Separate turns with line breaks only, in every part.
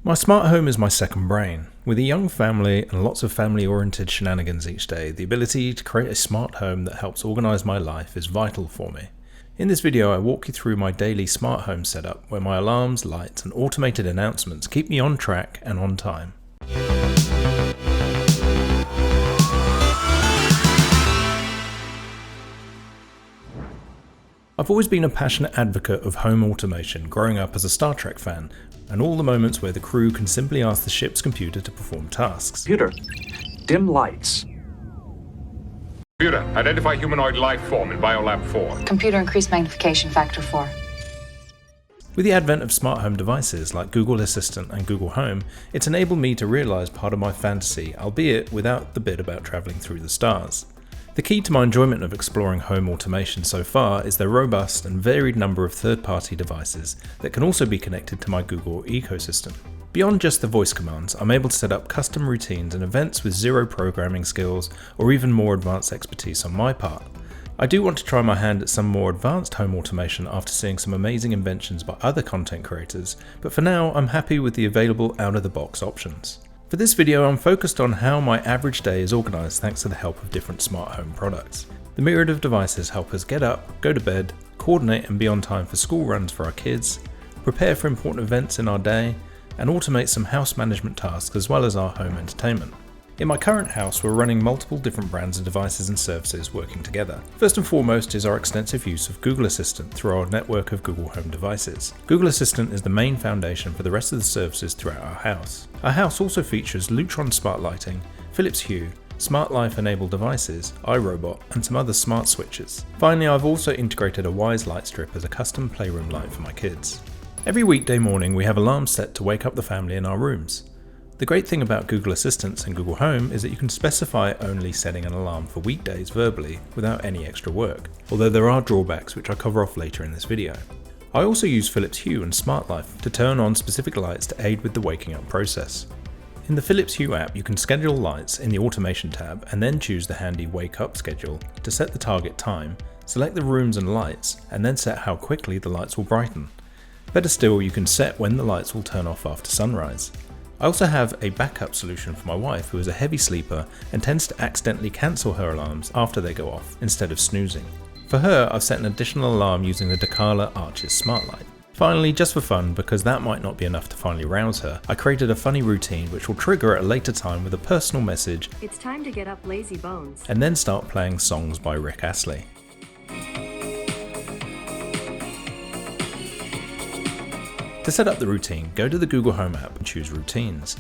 My smart home is my second brain. With a young family and lots of family-oriented shenanigans each day, the ability to create a smart home that helps organise my life is vital for me. In this video I walk you through my daily smart home setup where my alarms, lights and automated announcements keep me on track and on time. I've always been a passionate advocate of home automation, growing up as a Star Trek fan, and all the moments where the crew can simply ask the ship's computer to perform tasks.
Computer, dim lights.
Computer, identify humanoid life form in Biolab 4.
Computer, increase magnification factor 4.
With the advent of smart home devices like Google Assistant and Google Home, it's enabled me to realise part of my fantasy, albeit without the bit about travelling through the stars. The key to my enjoyment of exploring home automation so far is their robust and varied number of third-party devices that can also be connected to my Google ecosystem. Beyond just the voice commands, I'm able to set up custom routines and events with zero programming skills or even more advanced expertise on my part. I do want to try my hand at some more advanced home automation after seeing some amazing inventions by other content creators, but for now I'm happy with the available out-of-the-box options. For this video, I'm focused on how my average day is organised thanks to the help of different smart home products. The myriad of devices help us get up, go to bed, coordinate and be on time for school runs for our kids, prepare for important events in our day, and automate some house management tasks as well as our home entertainment. In my current house, we're running multiple different brands of devices and services working together. First and foremost is our extensive use of Google Assistant through our network of Google Home devices. Google Assistant is the main foundation for the rest of the services throughout our house. Our house also features Lutron smart lighting, Philips Hue, Smart Life enabled devices, iRobot, and some other smart switches. Finally, I've also integrated a Wyze light strip as a custom playroom light for my kids. Every weekday morning we have alarms set to wake up the family in our rooms. The great thing about Google Assistant and Google Home is that you can specify only setting an alarm for weekdays verbally without any extra work, although there are drawbacks which I'll cover off later in this video. I also use Philips Hue and Smart Life to turn on specific lights to aid with the waking up process. In the Philips Hue app you can schedule lights in the automation tab and then choose the handy wake up schedule to set the target time, select the rooms and lights, and then set how quickly the lights will brighten. Better still, you can set when the lights will turn off after sunrise. I also have a backup solution for my wife who is a heavy sleeper and tends to accidentally cancel her alarms after they go off instead of snoozing. For her, I've set an additional alarm using the Decala Arches Smart Light. Finally, just for fun, because that might not be enough to finally rouse her, I created a funny routine which will trigger at a later time with a personal message,
"It's time to get up, lazy bones,"
and then start playing songs by Rick Astley. To set up the routine, go to the Google Home app and choose Routines.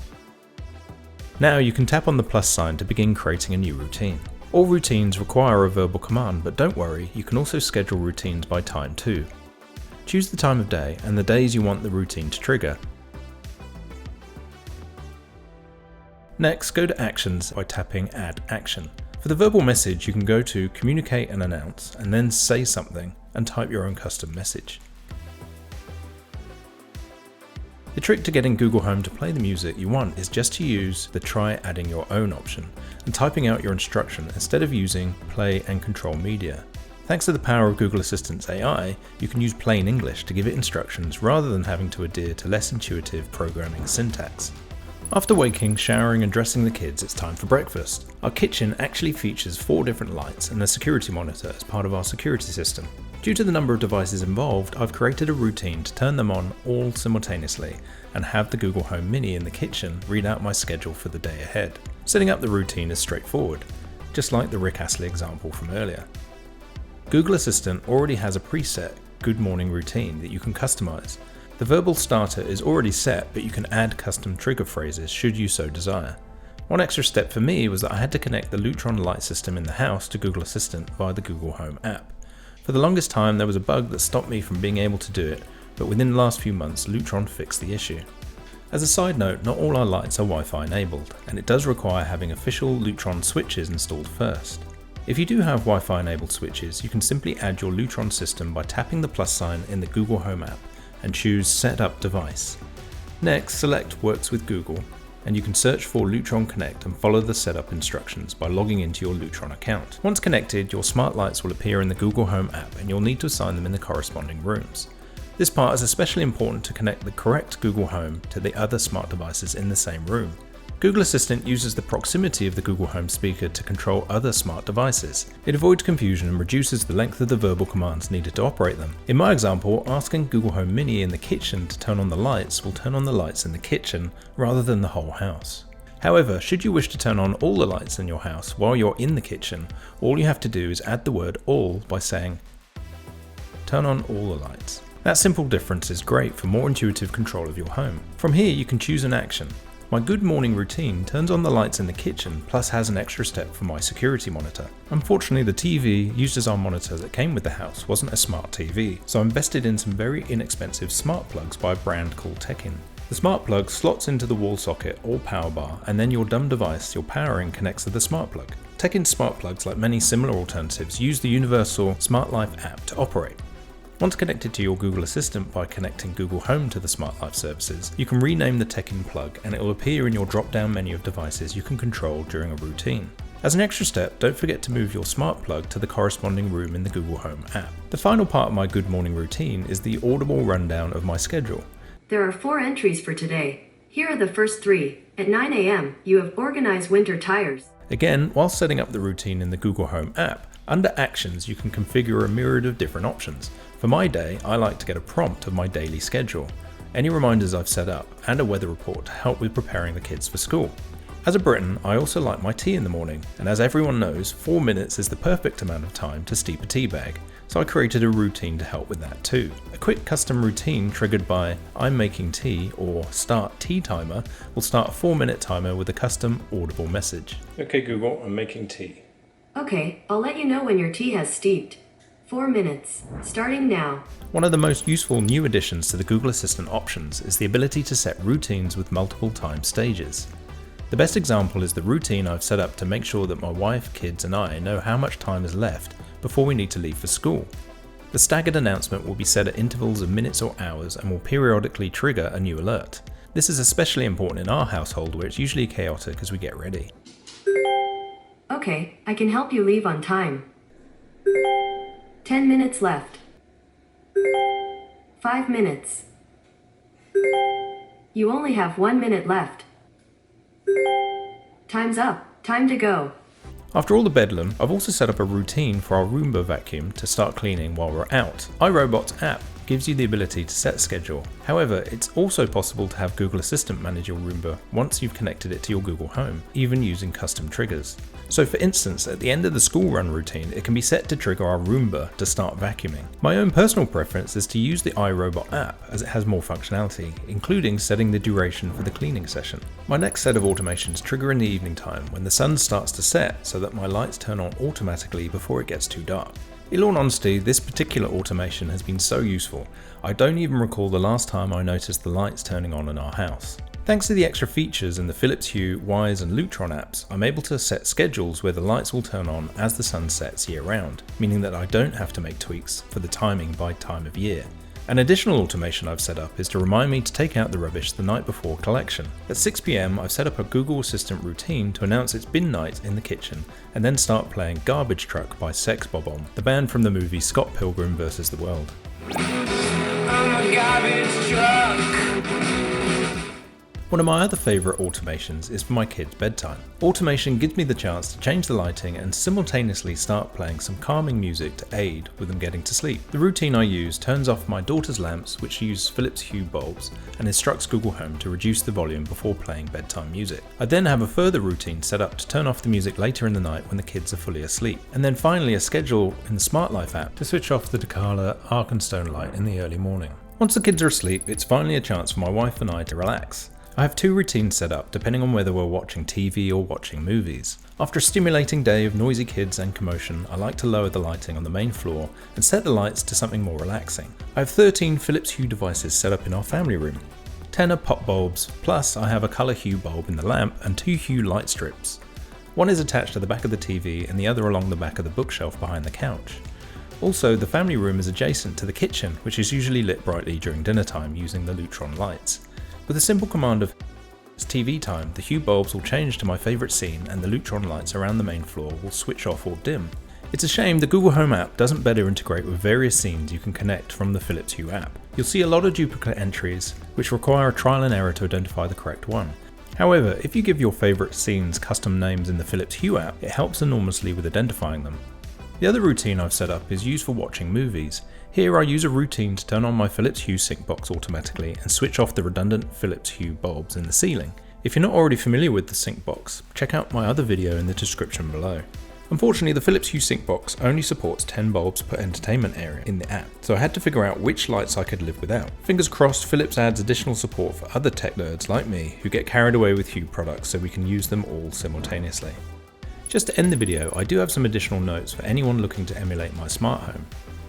Now you can tap on the plus sign to begin creating a new routine. All routines require a verbal command, but don't worry, you can also schedule routines by time too. Choose the time of day and the days you want the routine to trigger. Next, go to Actions by tapping Add Action. For the verbal message, you can go to Communicate and Announce, and then say something and type your own custom message. The trick to getting Google Home to play the music you want is just to use the Try Adding Your Own option and typing out your instruction instead of using Play and Control Media. Thanks to the power of Google Assistant's AI, you can use plain English to give it instructions rather than having to adhere to less intuitive programming syntax. After waking, showering and dressing the kids, it's time for breakfast. Our kitchen actually features 4 different lights and a security monitor as part of our security system. Due to the number of devices involved, I've created a routine to turn them on all simultaneously and have the Google Home Mini in the kitchen read out my schedule for the day ahead. Setting up the routine is straightforward, just like the Rick Astley example from earlier. Google Assistant already has a preset good morning routine that you can customize. The verbal starter is already set, but you can add custom trigger phrases should you so desire. One extra step for me was that I had to connect the Lutron light system in the house to Google Assistant via the Google Home app. For the longest time there was a bug that stopped me from being able to do it, but within the last few months Lutron fixed the issue. As a side note, not all our lights are Wi-Fi enabled, and it does require having official Lutron switches installed first. If you do have Wi-Fi enabled switches, you can simply add your Lutron system by tapping the plus sign in the Google Home app and choose Set Up Device. Next, select Works with Google, and you can search for Lutron Connect and follow the setup instructions by logging into your Lutron account. Once connected, your smart lights will appear in the Google Home app and you'll need to assign them in the corresponding rooms. This part is especially important to connect the correct Google Home to the other smart devices in the same room. Google Assistant uses the proximity of the Google Home speaker to control other smart devices. It avoids confusion and reduces the length of the verbal commands needed to operate them. In my example, asking Google Home Mini in the kitchen to turn on the lights will turn on the lights in the kitchen rather than the whole house. However, should you wish to turn on all the lights in your house while you're in the kitchen, all you have to do is add the word all by saying, "Turn on all the lights." That simple difference is great for more intuitive control of your home. From here you can choose an action. My good morning routine turns on the lights in the kitchen plus has an extra step for my security monitor. Unfortunately, the TV used as our monitor that came with the house wasn't a smart TV, so I invested in some very inexpensive smart plugs by a brand called Techin. The smart plug slots into the wall socket or power bar, and then your dumb device you're powering connects to the smart plug. Techin smart plugs, like many similar alternatives, use the universal Smart Life app to operate. Once connected to your Google Assistant by connecting Google Home to the Smart Life services, you can rename the Techin plug and it will appear in your drop-down menu of devices you can control during a routine. As an extra step, don't forget to move your smart plug to the corresponding room in the Google Home app. The final part of my good morning routine is the audible rundown of my schedule.
There are 4 entries for today. Here are the first 3. At 9 a.m., you have organized winter tires.
Again, while setting up the routine in the Google Home app, under Actions you can configure a myriad of different options. For my day, I like to get a prompt of my daily schedule, any reminders I've set up, and a weather report to help with preparing the kids for school. As a Briton, I also like my tea in the morning, and as everyone knows, 4 minutes is the perfect amount of time to steep a tea bag, so I created a routine to help with that too. A quick custom routine triggered by "I'm making tea" or "Start tea timer" will start a 4-minute timer with a custom audible message. Okay Google, I'm making tea.
Okay, I'll let you know when your tea has steeped. 4 minutes, starting now.
One of the most useful new additions to the Google Assistant options is the ability to set routines with multiple time stages. The best example is the routine I've set up to make sure that my wife, kids and I know how much time is left before we need to leave for school. The staggered announcement will be set at intervals of minutes or hours and will periodically trigger a new alert. This is especially important in our household where it's usually chaotic as we get ready.
Okay, I can help you leave on time. 10 minutes left. 5 minutes. You only have 1 minute left. Time's up. Time to go.
After all the bedlam, I've also set up a routine for our Roomba vacuum to start cleaning while we're out. iRobot's app gives you the ability to set a schedule. However, it's also possible to have Google Assistant manage your Roomba once you've connected it to your Google Home, even using custom triggers. So for instance, at the end of the school run routine, it can be set to trigger our Roomba to start vacuuming. My own personal preference is to use the iRobot app as it has more functionality, including setting the duration for the cleaning session. My next set of automations trigger in the evening time when the sun starts to set so that my lights turn on automatically before it gets too dark. In all honesty, this particular automation has been so useful, I don't even recall the last time I noticed the lights turning on in our house. Thanks to the extra features in the Philips Hue, Wyze and Lutron apps, I'm able to set schedules where the lights will turn on as the sun sets year round, meaning that I don't have to make tweaks for the timing by time of year. An additional automation I've set up is to remind me to take out the rubbish the night before collection. At 6 PM, I've set up a Google Assistant routine to announce it's bin night in the kitchen, and then start playing Garbage Truck by Sex Bob-omb, the band from the movie Scott Pilgrim vs. the World. I'm a garbage truck. One of my other favourite automations is for my kids' bedtime. Automation gives me the chance to change the lighting and simultaneously start playing some calming music to aid with them getting to sleep. The routine I use turns off my daughter's lamps, which use Philips Hue bulbs, and instructs Google Home to reduce the volume before playing bedtime music. I then have a further routine set up to turn off the music later in the night when the kids are fully asleep. And then finally a schedule in the Smart Life app to switch off the Decala Arkenstone light in the early morning. Once the kids are asleep, it's finally a chance for my wife and I to relax. I have 2 routines set up depending on whether we're watching TV or watching movies. After a stimulating day of noisy kids and commotion, I like to lower the lighting on the main floor and set the lights to something more relaxing. I have 13 Philips Hue devices set up in our family room. 10 are pop bulbs, plus I have a colour Hue bulb in the lamp and 2 Hue light strips. One is attached to the back of the TV and the other along the back of the bookshelf behind the couch. Also, the family room is adjacent to the kitchen, which is usually lit brightly during dinner time using the Lutron lights. With a simple command of "It's TV time," the Hue bulbs will change to my favourite scene and the Lutron lights around the main floor will switch off or dim. It's a shame the Google Home app doesn't better integrate with various scenes you can connect from the Philips Hue app. You'll see a lot of duplicate entries, which require a trial and error to identify the correct one. However, if you give your favourite scenes custom names in the Philips Hue app, it helps enormously with identifying them. The other routine I've set up is used for watching movies. Here I use a routine to turn on my Philips Hue sync box automatically and switch off the redundant Philips Hue bulbs in the ceiling. If you're not already familiar with the sync box, check out my other video in the description below. Unfortunately, the Philips Hue sync box only supports 10 bulbs per entertainment area in the app, so I had to figure out which lights I could live without. Fingers crossed, Philips adds additional support for other tech nerds like me who get carried away with Hue products so we can use them all simultaneously. Just to end the video, I do have some additional notes for anyone looking to emulate my smart home.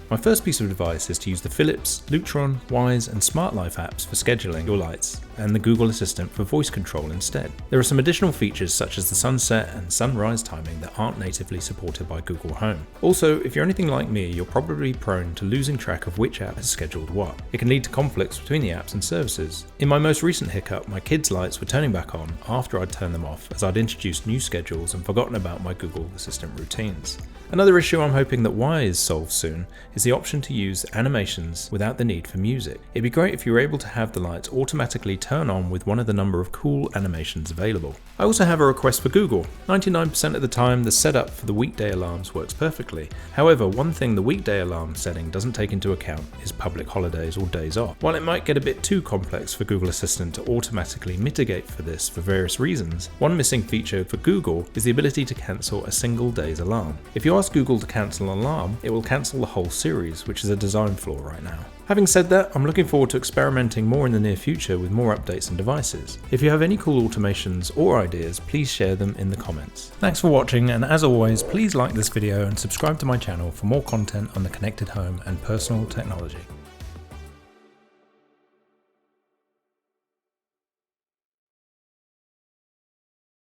My first piece of advice is to use the Philips, Lutron, Wyze and Smart Life apps for scheduling your lights, and the Google Assistant for voice control instead. There are some additional features such as the sunset and sunrise timing that aren't natively supported by Google Home. Also, if you're anything like me, you're probably prone to losing track of which app has scheduled what. It can lead to conflicts between the apps and services. In my most recent hiccup, my kids' lights were turning back on after I'd turned them off, as I'd introduced new schedules and forgotten about my Google Assistant routines. Another issue I'm hoping that Wyze solves soon is the option to use animations without the need for music. It'd be great if you were able to have the lights automatically turn on with one of the number of cool animations available. I also have a request for Google. 99% of the time the setup for the weekday alarms works perfectly. However, one thing the weekday alarm setting doesn't take into account is public holidays or days off. While it might get a bit too complex for Google Assistant to automatically mitigate for this for various reasons, one missing feature for Google is the ability to cancel a single day's alarm. If you ask Google to cancel an alarm, it will cancel the whole series, which is a design flaw right now. Having said that, I'm looking forward to experimenting more in the near future with more updates and devices. If you have any cool automations or ideas, please share them in the comments. Thanks for watching, and as always, please like this video and subscribe to my channel for more content on the connected home and personal technology.